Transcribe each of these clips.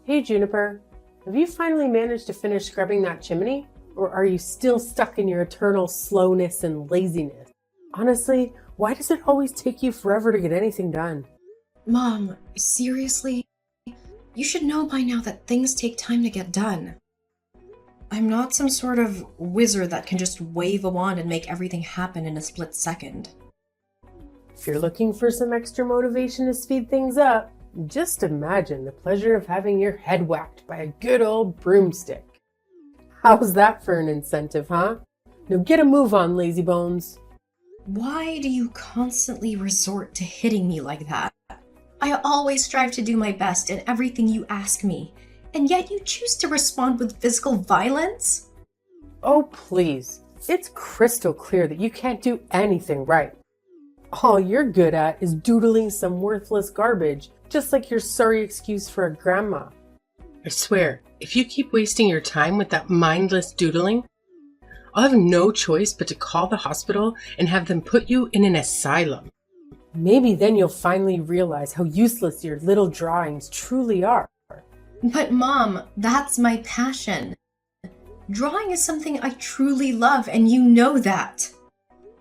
Hey Juniper, have you finally managed to finish scrubbing that chimney? Or are you still stuck in your eternal slowness and laziness? Honestly, why does it always take you forever to get anything done? Mom, seriously? You should know by now that things take time to get done. I'm not some sort of wizard that can just wave a wand and make everything happen in a split second. If you're looking for some extra motivation to speed things up, just imagine the pleasure of having your head whacked by a good old broomstick. How's that for an incentive, huh? Now get a move on, lazy bones. Why do you constantly resort to hitting me like that? I always strive to do my best in everything you ask me, and yet you choose to respond with physical violence? Oh, please. It's crystal clear that you can't do anything right. All you're good at is doodling some worthless garbage, just like your sorry excuse for a grandma. I swear, if you keep wasting your time with that mindless doodling, I'll have no choice but to call the hospital and have them put you in an asylum. Maybe then you'll finally realize how useless your little drawings truly are. But Mom, that's my passion. Drawing is something I truly love, and you know that.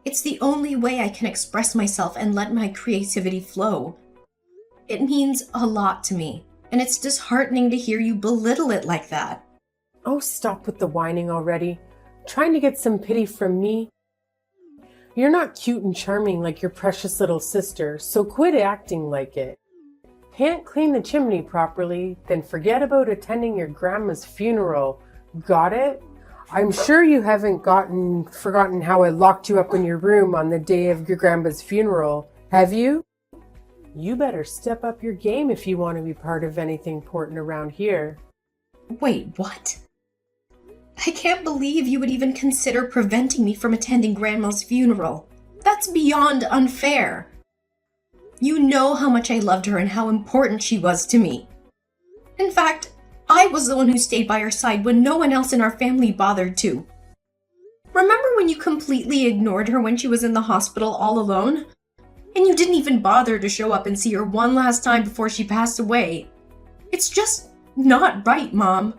It's the only way I can express myself and let my creativity flow. It means a lot to me, and it's disheartening to hear you belittle it like that. Oh, stop with the whining already. Trying to get some pity from me? You're not cute and charming like your precious little sister, so quit acting like it. Can't clean the chimney properly, then forget about attending your grandma's funeral. Got it? I'm sure you haven't forgotten how I locked you up in your room on the day of your grandma's funeral, have you? You better step up your game if you want to be part of anything important around here. Wait, what? I can't believe you would even consider preventing me from attending Grandma's funeral. That's beyond unfair. You know how much I loved her and how important she was to me. In fact, I was the one who stayed by her side when no one else in our family bothered to. Remember when you completely ignored her when she was in the hospital all alone? And you didn't even bother to show up and see her one last time before she passed away. It's just not right, Mom.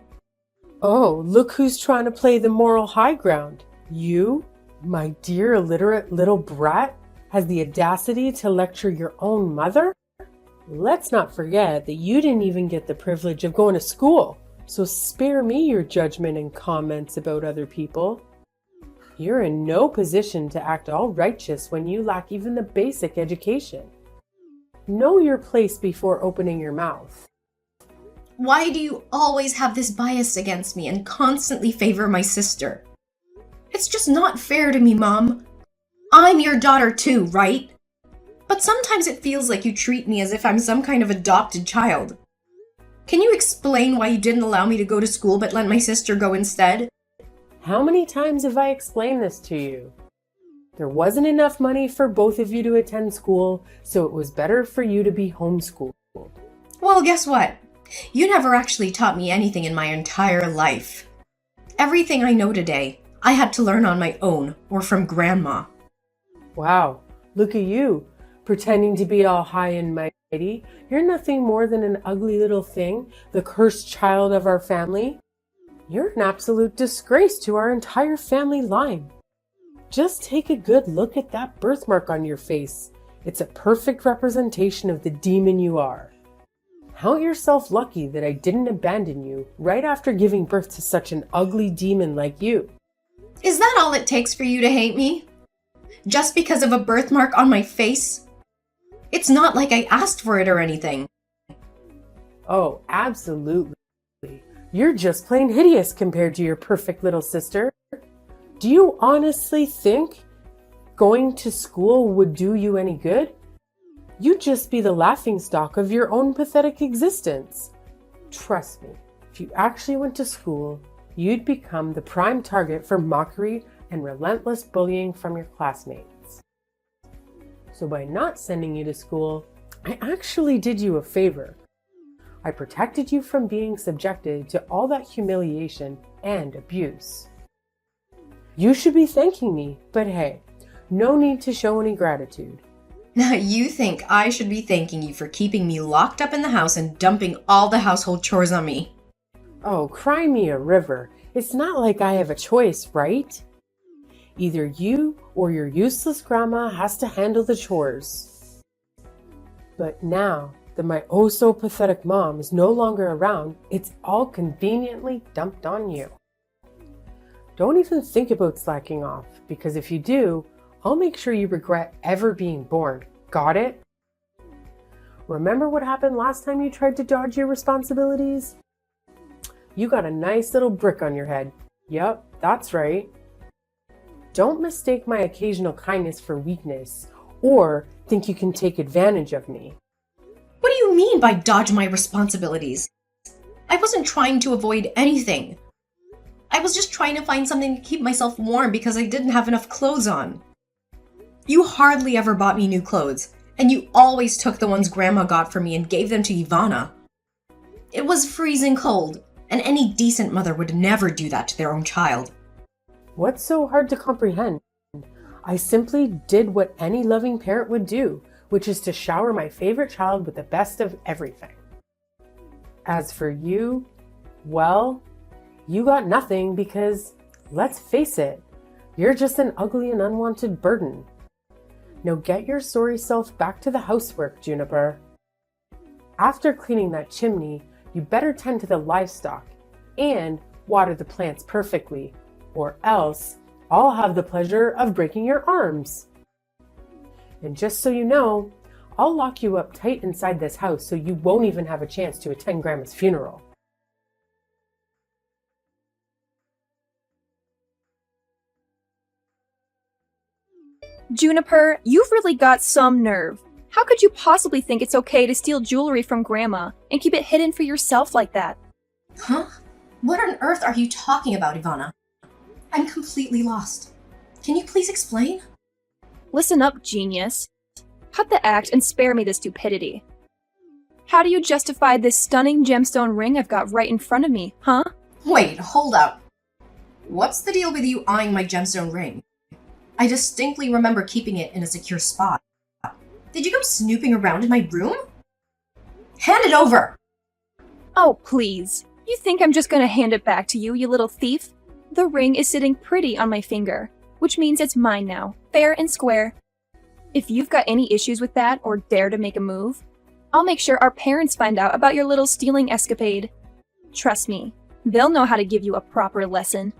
Oh, look who's trying to play the moral high ground. You, my dear illiterate little brat, has the audacity to lecture your own mother? Let's not forget that you didn't even get the privilege of going to school, so spare me your judgment and comments about other people. You're in no position to act all righteous when you lack even the basic education. Know your place before opening your mouth. Why do you always have this bias against me and constantly favor my sister? It's just not fair to me, Mom. I'm your daughter too, right? But sometimes it feels like you treat me as if I'm some kind of adopted child. Can you explain why you didn't allow me to go to school but let my sister go instead? How many times have I explained this to you? There wasn't enough money for both of you to attend school, so it was better for you to be homeschooled. Well, guess what? You never actually taught me anything in my entire life. Everything I know today, I had to learn on my own or from Grandma. Wow, look at you, pretending to be all high and mighty. You're nothing more than an ugly little thing, the cursed child of our family. You're an absolute disgrace to our entire family line. Just take a good look at that birthmark on your face. It's a perfect representation of the demon you are. Count yourself lucky that I didn't abandon you right after giving birth to such an ugly demon like you. Is that all it takes for you to hate me? Just because of a birthmark on my face? It's not like I asked for it or anything. Oh, absolutely. You're just plain hideous compared to your perfect little sister. Do you honestly think going to school would do you any good? You'd just be the laughingstock of your own pathetic existence. Trust me, if you actually went to school, you'd become the prime target for mockery and relentless bullying from your classmates. So by not sending you to school, I actually did you a favor. I protected you from being subjected to all that humiliation and abuse. You should be thanking me, but hey, no need to show any gratitude. Now you think I should be thanking you for keeping me locked up in the house and dumping all the household chores on me. Oh, cry me a river. It's not like I have a choice, right? Either you or your useless grandma has to handle the chores. But now that my oh so pathetic mom is no longer around, it's all conveniently dumped on you. Don't even think about slacking off, because if you do, I'll make sure you regret ever being born. Got it? Remember what happened last time you tried to dodge your responsibilities? You got a nice little brick on your head. Yep, that's right. Don't mistake my occasional kindness for weakness, or think you can take advantage of me. What do you mean by dodge my responsibilities? I wasn't trying to avoid anything. I was just trying to find something to keep myself warm because I didn't have enough clothes on. You hardly ever bought me new clothes, and you always took the ones Grandma got for me and gave them to Ivana. It was freezing cold, and any decent mother would never do that to their own child. What's so hard to comprehend? I simply did what any loving parent would do, which is to shower my favorite child with the best of everything. As for you, well, you got nothing because, let's face it, you're just an ugly and unwanted burden. Now get your sorry self back to the housework, Juniper. After cleaning that chimney, you better tend to the livestock and water the plants perfectly, or else I'll have the pleasure of breaking your arms. And just so you know, I'll lock you up tight inside this house so you won't even have a chance to attend Grandma's funeral. Juniper, you've really got some nerve. How could you possibly think it's okay to steal jewelry from Grandma and keep it hidden for yourself like that? Huh? What on earth are you talking about, Ivana? I'm completely lost. Can you please explain? Listen up, genius. Cut the act and spare me the stupidity. How do you justify this stunning gemstone ring I've got right in front of me, huh? Wait, hold up. What's the deal with you eyeing my gemstone ring? I distinctly remember keeping it in a secure spot. Did you go snooping around in my room? Hand it over! Oh, please. You think I'm just gonna hand it back to you, you little thief? The ring is sitting pretty on my finger, which means it's mine now, fair and square. If you've got any issues with that or dare to make a move, I'll make sure our parents find out about your little stealing escapade. Trust me, they'll know how to give you a proper lesson.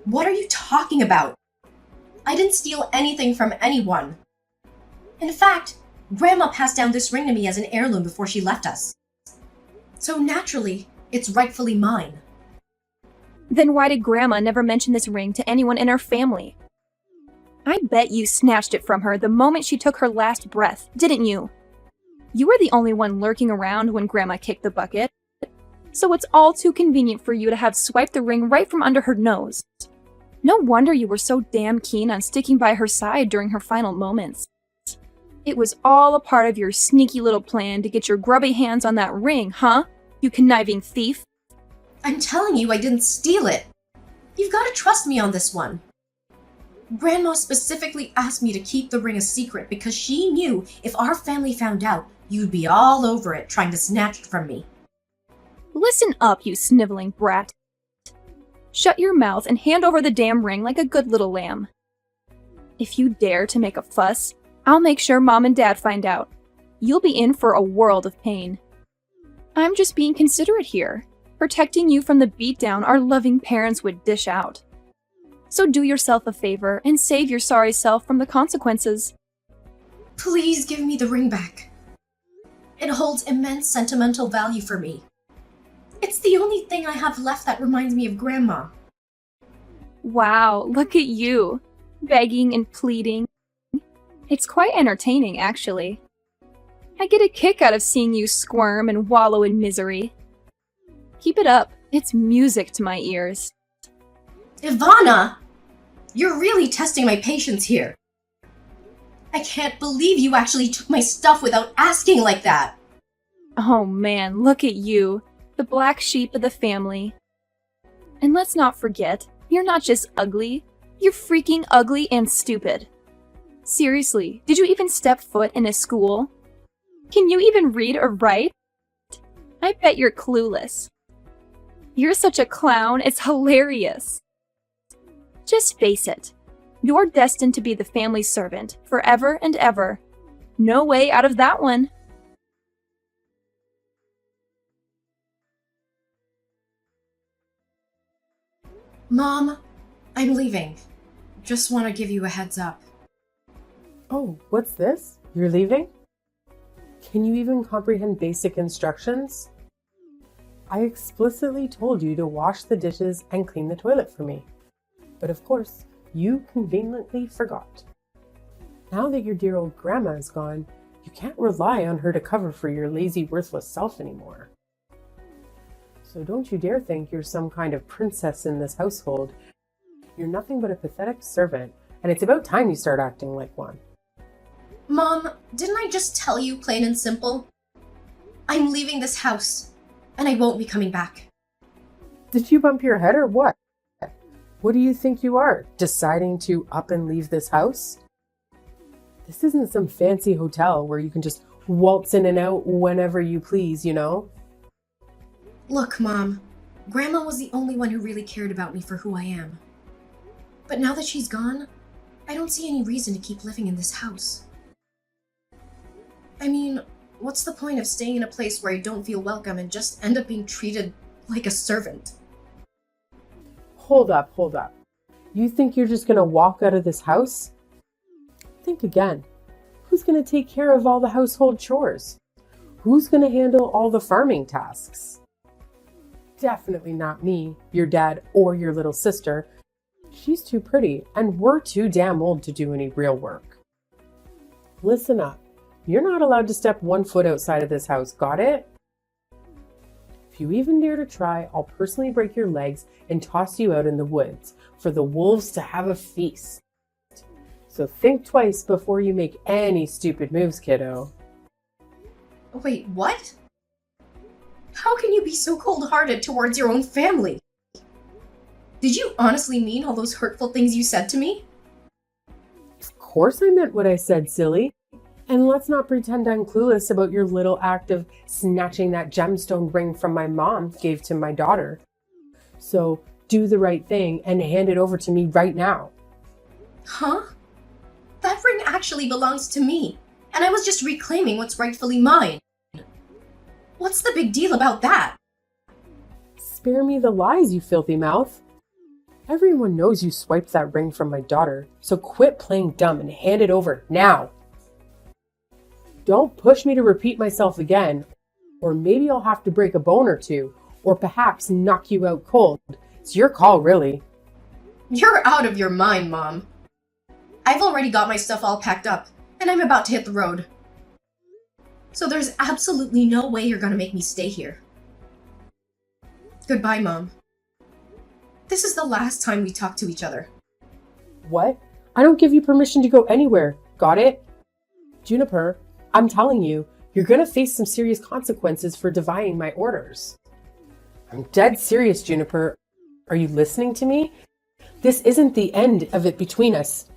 What are you talking about? I didn't steal anything from anyone. In fact, Grandma passed down this ring to me as an heirloom before she left us. So naturally, it's rightfully mine. Then why did Grandma never mention this ring to anyone in our family? I bet you snatched it from her the moment she took her last breath, didn't you? You were the only one lurking around when Grandma kicked the bucket. So it's all too convenient for you to have swiped the ring right from under her nose. No wonder you were so damn keen on sticking by her side during her final moments. It was all a part of your sneaky little plan to get your grubby hands on that ring, huh? You conniving thief. I'm telling you I didn't steal it. You've got to trust me on this one. Grandma specifically asked me to keep the ring a secret because she knew if our family found out, you'd be all over it trying to snatch it from me. Listen up, you sniveling brat. Shut your mouth and hand over the damn ring like a good little lamb. If you dare to make a fuss, I'll make sure Mom and Dad find out. You'll be in for a world of pain. I'm just being considerate here, protecting you from the beatdown our loving parents would dish out. So do yourself a favor and save your sorry self from the consequences. Please give me the ring back. It holds immense sentimental value for me. It's the only thing I have left that reminds me of Grandma. Wow, look at you, begging and pleading. It's quite entertaining, actually. I get a kick out of seeing you squirm and wallow in misery. Keep it up, it's music to my ears. Ivana! You're really testing my patience here. I can't believe you actually took my stuff without asking like that. Oh man, look at you, the black sheep of the family. And let's not forget, you're not just ugly, you're freaking ugly and stupid. Seriously, did you even step foot in a school? Can you even read or write? I bet you're clueless. You're such a clown, it's hilarious. Just face it. You're destined to be the family servant forever and ever. No way out of that one. Mom, I'm leaving. Just want to give you a heads up. Oh, what's this? You're leaving? Can you even comprehend basic instructions? I explicitly told you to wash the dishes and clean the toilet for me. But of course, you conveniently forgot. Now that your dear old grandma is gone, you can't rely on her to cover for your lazy, worthless self anymore. So don't you dare think you're some kind of princess in this household. You're nothing but a pathetic servant, and it's about time you start acting like one. Mom, didn't I just tell you plain and simple? I'm leaving this house, and I won't be coming back. Did you bump your head or what? What do you think you are, deciding to up and leave this house? This isn't some fancy hotel where you can just waltz in and out whenever you please, you know? Look, Mom, Grandma was the only one who really cared about me for who I am. But now that she's gone, I don't see any reason to keep living in this house. I mean, what's the point of staying in a place where I don't feel welcome and just end up being treated like a servant? Hold up. You think you're just gonna walk out of this house? Think again. Who's gonna take care of all the household chores? Who's gonna handle all the farming tasks? Definitely not me, your dad, or your little sister. She's too pretty, and we're too damn old to do any real work. Listen up. You're not allowed to step 1 foot outside of this house, got it? If you even dare to try, I'll personally break your legs and toss you out in the woods for the wolves to have a feast. So think twice before you make any stupid moves, kiddo. Wait, what? How can you be so cold-hearted towards your own family? Did you honestly mean all those hurtful things you said to me? Of course I meant what I said, silly. And let's not pretend I'm clueless about your little act of snatching that gemstone ring from my mom gave to my daughter. So do the right thing and hand it over to me right now. Huh? That ring actually belongs to me, and I was just reclaiming what's rightfully mine. What's the big deal about that? Spare me the lies, you filthy mouth. Everyone knows you swiped that ring from my daughter, so quit playing dumb and hand it over now. Don't push me to repeat myself again, or maybe I'll have to break a bone or two, or perhaps knock you out cold. It's your call, really. You're out of your mind, Mom. I've already got my stuff all packed up, and I'm about to hit the road. So there's absolutely no way you're gonna make me stay here. Goodbye, Mom. This is the last time we talk to each other. What? I don't give you permission to go anywhere. Got it? Juniper, I'm telling you, you're gonna face some serious consequences for defying my orders. I'm dead serious, Juniper. Are you listening to me? This isn't the end of it between us.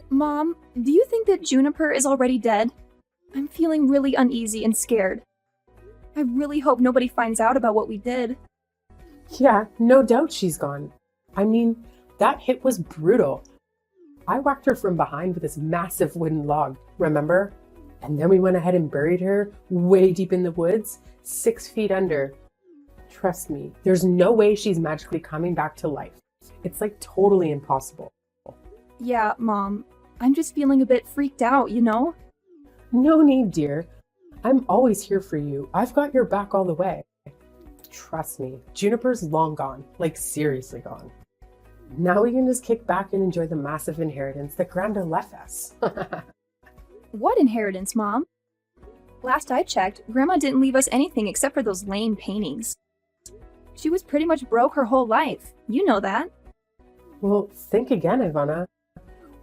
Mom, do you think that Juniper is already dead? I'm feeling really uneasy and scared. I really hope nobody finds out about what we did. Yeah, no doubt she's gone. I mean, that hit was brutal. I whacked her from behind with this massive wooden log, remember? And then we went ahead and buried her way deep in the woods, 6 feet under. Trust me, there's no way she's magically coming back to life. It's like totally impossible. Yeah, Mom. I'm just feeling a bit freaked out, you know? No need, dear. I'm always here for you. I've got your back all the way. Trust me, Juniper's long gone, like seriously gone. Now we can just kick back and enjoy the massive inheritance that Granda left us. What inheritance, Mom? Last I checked, Grandma didn't leave us anything except for those lame paintings. She was pretty much broke her whole life. You know that. Well, think again, Ivana.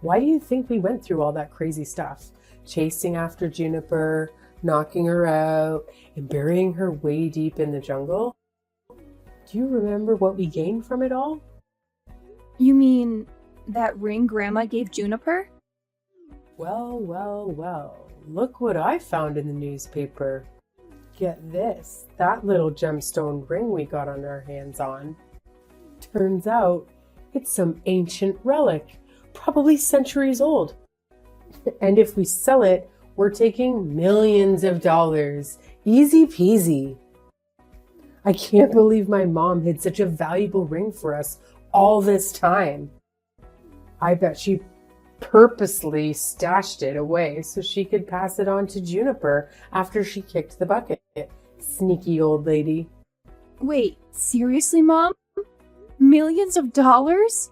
Why do you think we went through all that crazy stuff? Chasing after Juniper, knocking her out, and burying her way deep in the jungle? Do you remember what we gained from it all? You mean that ring Grandma gave Juniper? Well, well, well. Look what I found in the newspaper. Get this, that little gemstone ring we got on our hands on. Turns out it's some ancient relic, probably centuries old. And if we sell it, we're taking millions of dollars. Easy peasy. I can't believe my mom hid such a valuable ring for us all this time. I bet she purposely stashed it away so she could pass it on to Juniper after she kicked the bucket. Sneaky old lady. Wait, seriously, Mom? Millions of dollars?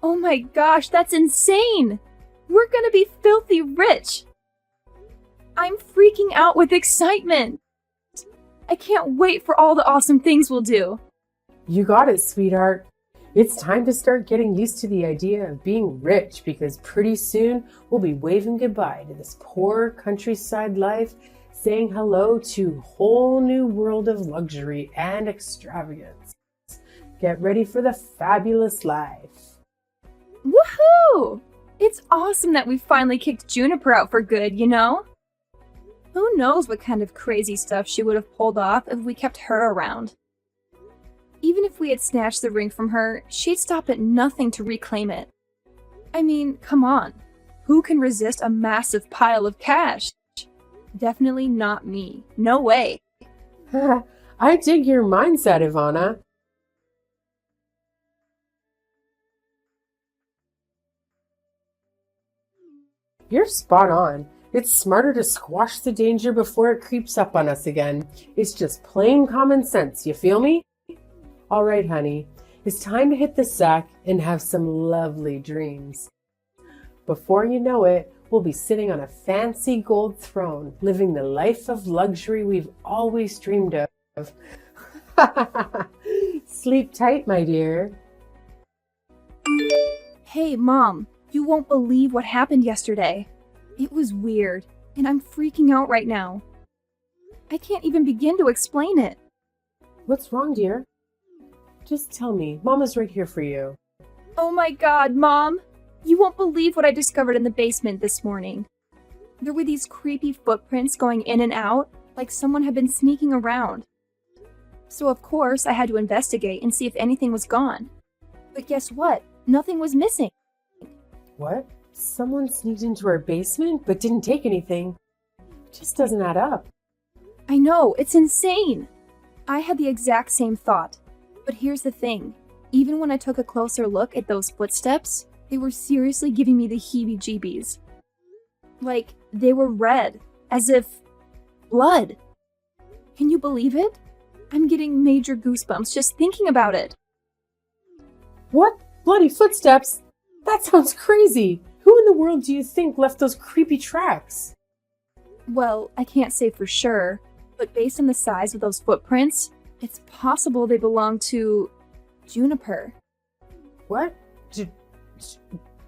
Oh my gosh, that's insane! We're gonna be filthy rich! I'm freaking out with excitement! I can't wait for all the awesome things we'll do! You got it, sweetheart. It's time to start getting used to the idea of being rich because pretty soon we'll be waving goodbye to this poor countryside life, saying hello to a whole new world of luxury and extravagance. Get ready for the fabulous life. Woohoo! It's awesome that we finally kicked Juniper out for good, you know? Who knows what kind of crazy stuff she would have pulled off if we kept her around. Even if we had snatched the ring from her, she'd stop at nothing to reclaim it. I mean, come on. Who can resist a massive pile of cash? Definitely not me. No way. I dig your mindset, Ivana. You're spot on. It's smarter to squash the danger before it creeps up on us again. It's just plain common sense, you feel me? All right, honey, it's time to hit the sack and have some lovely dreams. Before you know it, we'll be sitting on a fancy gold throne, living the life of luxury we've always dreamed of. Sleep tight, my dear. Hey, Mom, you won't believe what happened yesterday. It was weird, and I'm freaking out right now. I can't even begin to explain it. What's wrong, dear? Just tell me. Mama's right here for you. Oh my god, Mom! You won't believe what I discovered in the basement this morning. There were these creepy footprints going in and out, like someone had been sneaking around. So of course, I had to investigate and see if anything was gone. But guess what? Nothing was missing. What? Someone sneaked into our basement but didn't take anything? It just doesn't add up. I know, it's insane! I had the exact same thought. But here's the thing. Even when I took a closer look at those footsteps, they were seriously giving me the heebie-jeebies. Like, they were red, as if blood. Can you believe it? I'm getting major goosebumps just thinking about it. What? Bloody footsteps? That sounds crazy. Who in the world do you think left those creepy tracks? Well, I can't say for sure, but based on the size of those footprints, it's possible they belong to Juniper. What?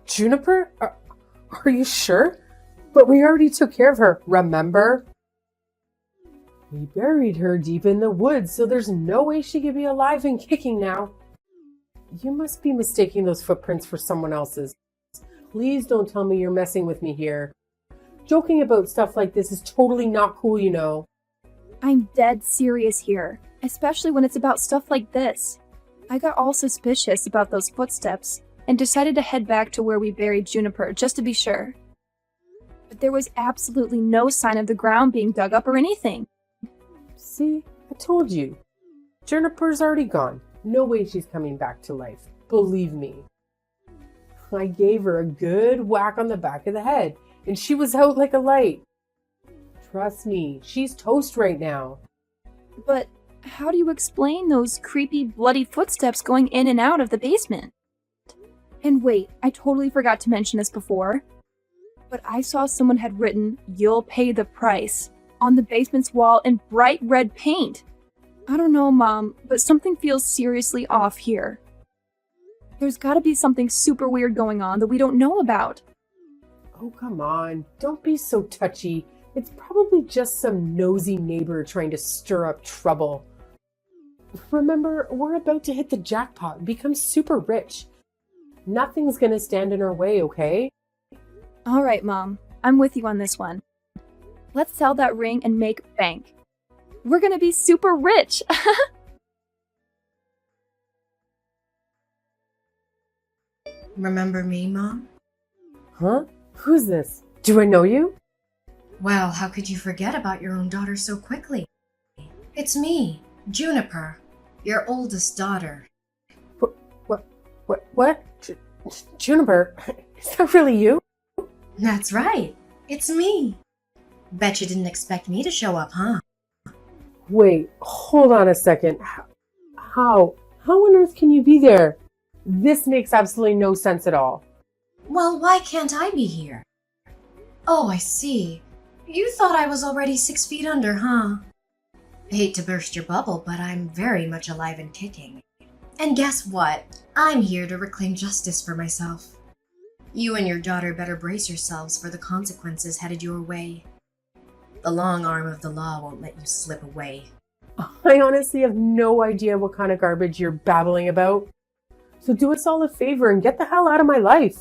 Juniper? Are you sure? But we already took care of her, remember? We buried her deep in the woods, so there's no way she could be alive and kicking now. You must be mistaking those footprints for someone else's. Please don't tell me you're messing with me here. Joking about stuff like this is totally not cool, you know. I'm dead serious here, especially when it's about stuff like this. I got all suspicious about those footsteps and decided to head back to where we buried Juniper just to be sure. But there was absolutely no sign of the ground being dug up or anything. See, I told you. Juniper's already gone. No way she's coming back to life. Believe me. I gave her a good whack on the back of the head, and she was out like a light. Trust me, she's toast right now. But how do you explain those creepy, bloody footsteps going in and out of the basement? And wait, I totally forgot to mention this before, but I saw someone had written, "You'll pay the price," on the basement's wall in bright red paint. I don't know, Mom, but something feels seriously off here. There's gotta be something super weird going on that we don't know about. Oh, come on. Don't be so touchy. It's probably just some nosy neighbor trying to stir up trouble. Remember, we're about to hit the jackpot and become super rich. Nothing's gonna stand in our way, okay? All right, Mom. I'm with you on this one. Let's sell that ring and make bank. We're gonna be super rich! Remember me, Mom? Huh? Who's this? Do I know you? Well, how could you forget about your own daughter so quickly? It's me, Juniper, your oldest daughter. What? Juniper, is that really you? That's right. It's me. Bet you didn't expect me to show up, huh? Wait, hold on a second. How on earth can you be there? This makes absolutely no sense at all. Well, why can't I be here? Oh, I see. You thought I was already 6 feet under, huh? Hate to burst your bubble, but I'm very much alive and kicking. And guess what? I'm here to reclaim justice for myself. You and your daughter better brace yourselves for the consequences headed your way. The long arm of the law won't let you slip away. I honestly have no idea what kind of garbage you're babbling about. So do us all a favor and get the hell out of my life.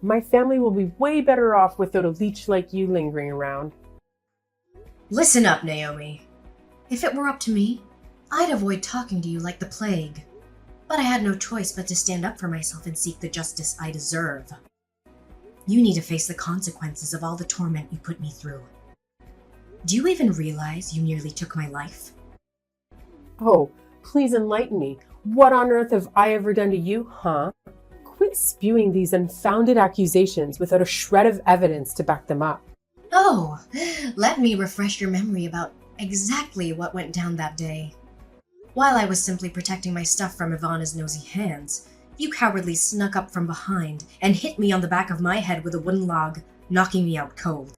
My family will be way better off without a leech like you lingering around. Listen up, Naomi. If it were up to me, I'd avoid talking to you like the plague. But I had no choice but to stand up for myself and seek the justice I deserve. You need to face the consequences of all the torment you put me through. Do you even realize you nearly took my life? Oh, please enlighten me. What on earth have I ever done to you, huh? Quit spewing these unfounded accusations without a shred of evidence to back them up. Oh, let me refresh your memory about exactly what went down that day. While I was simply protecting my stuff from Ivana's nosy hands, you cowardly snuck up from behind and hit me on the back of my head with a wooden log, knocking me out cold.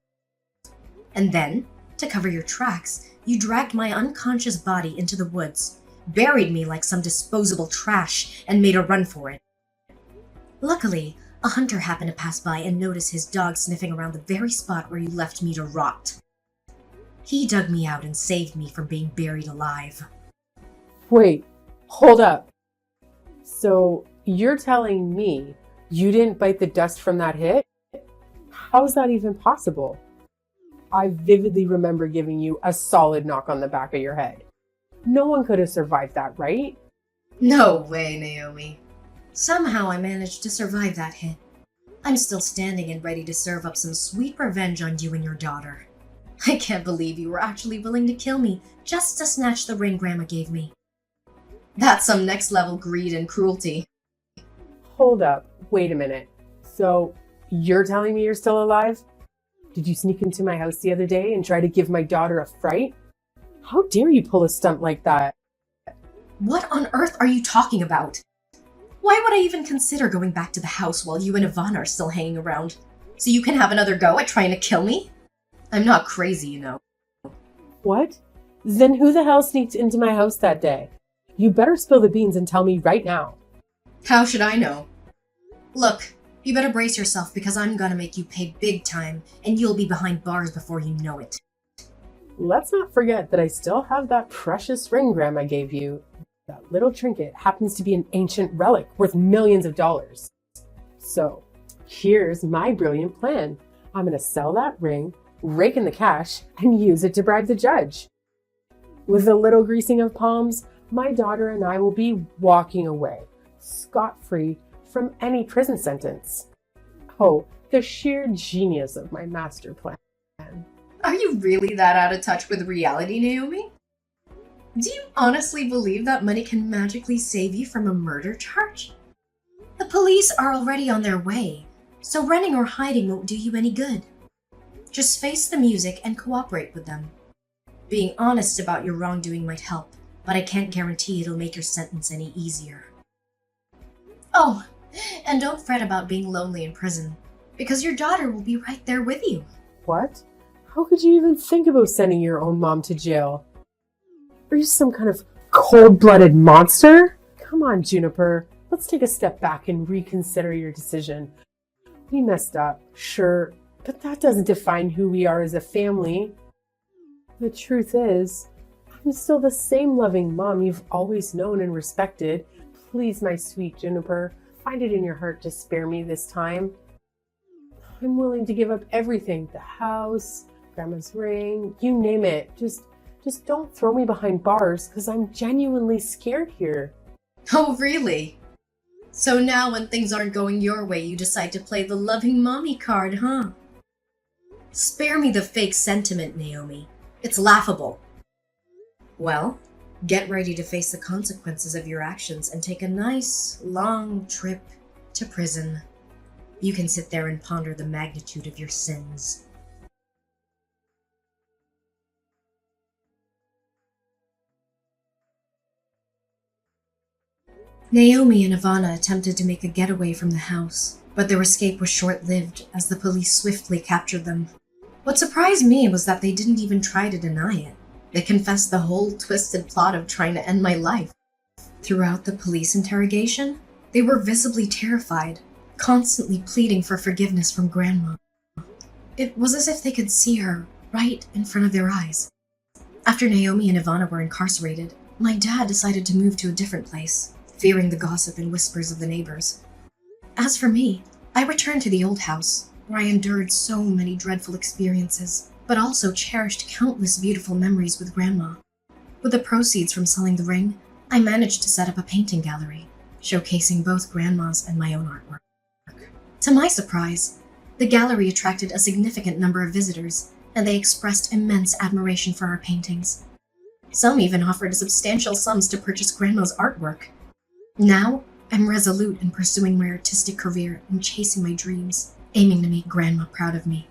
And then, to cover your tracks, you dragged my unconscious body into the woods, buried me like some disposable trash, and made a run for it. Luckily, a hunter happened to pass by and notice his dog sniffing around the very spot where you left me to rot. He dug me out and saved me from being buried alive. Wait, hold up. So you're telling me you didn't bite the dust from that hit? How's that even possible? I vividly remember giving you a solid knock on the back of your head. No one could have survived that, right? No way, Naomi. Somehow I managed to survive that hit. I'm still standing and ready to serve up some sweet revenge on you and your daughter. I can't believe you were actually willing to kill me just to snatch the ring Grandma gave me. That's some next level greed and cruelty. Hold up. Wait a minute. So you're telling me you're still alive? Did you sneak into my house the other day and try to give my daughter a fright? How dare you pull a stunt like that? What on earth are you talking about? Why would I even consider going back to the house while you and Ivana are still hanging around? So you can have another go at trying to kill me? I'm not crazy, you know. What? Then who the hell sneaked into my house that day? You better spill the beans and tell me right now. How should I know? Look, you better brace yourself because I'm gonna make you pay big time and you'll be behind bars before you know it. Let's not forget that I still have that precious ring Grandma gave you. That little trinket happens to be an ancient relic worth millions of dollars. So, here's my brilliant plan. I'm going to sell that ring, rake in the cash, and use it to bribe the judge. With a little greasing of palms, my daughter and I will be walking away, scot-free from any prison sentence. Oh, the sheer genius of my master plan. Are you really that out of touch with reality, Naomi? Do you honestly believe that money can magically save you from a murder charge? The police are already on their way, so running or hiding won't do you any good. Just face the music and cooperate with them. Being honest about your wrongdoing might help, but I can't guarantee it'll make your sentence any easier. Oh, and don't fret about being lonely in prison, because your daughter will be right there with you. What? How could you even think about sending your own mom to jail? Are you some kind of cold-blooded monster? Come on, Juniper. Let's take a step back and reconsider your decision. We messed up, sure, but that doesn't define who we are as a family. The truth is, I'm I'm still the same loving mom you've always known and respected. Please, my sweet Juniper, find it in your heart to spare me this time. I'm willing to give up everything, the house, Grandma's ring, you name it. Just don't throw me behind bars, because I'm genuinely scared here. Oh, really? So now when things aren't going your way, you decide to play the loving mommy card, huh? Spare me the fake sentiment, Naomi. It's laughable. Well, get ready to face the consequences of your actions and take a nice, long trip to prison. You can sit there and ponder the magnitude of your sins. Naomi and Ivana attempted to make a getaway from the house, but their escape was short-lived as the police swiftly captured them. What surprised me was that they didn't even try to deny it. They confessed the whole twisted plot of trying to end my life. Throughout the police interrogation, they were visibly terrified, constantly pleading for forgiveness from Grandma. It was as if they could see her right in front of their eyes. After Naomi and Ivana were incarcerated, my dad decided to move to a different place, fearing the gossip and whispers of the neighbors. As for me, I returned to the old house, where I endured so many dreadful experiences, but also cherished countless beautiful memories with Grandma. With the proceeds from selling the ring, I managed to set up a painting gallery, showcasing both Grandma's and my own artwork. To my surprise, the gallery attracted a significant number of visitors, and they expressed immense admiration for our paintings. Some even offered substantial sums to purchase Grandma's artwork. Now, I'm resolute in pursuing my artistic career and chasing my dreams, aiming to make Grandma proud of me.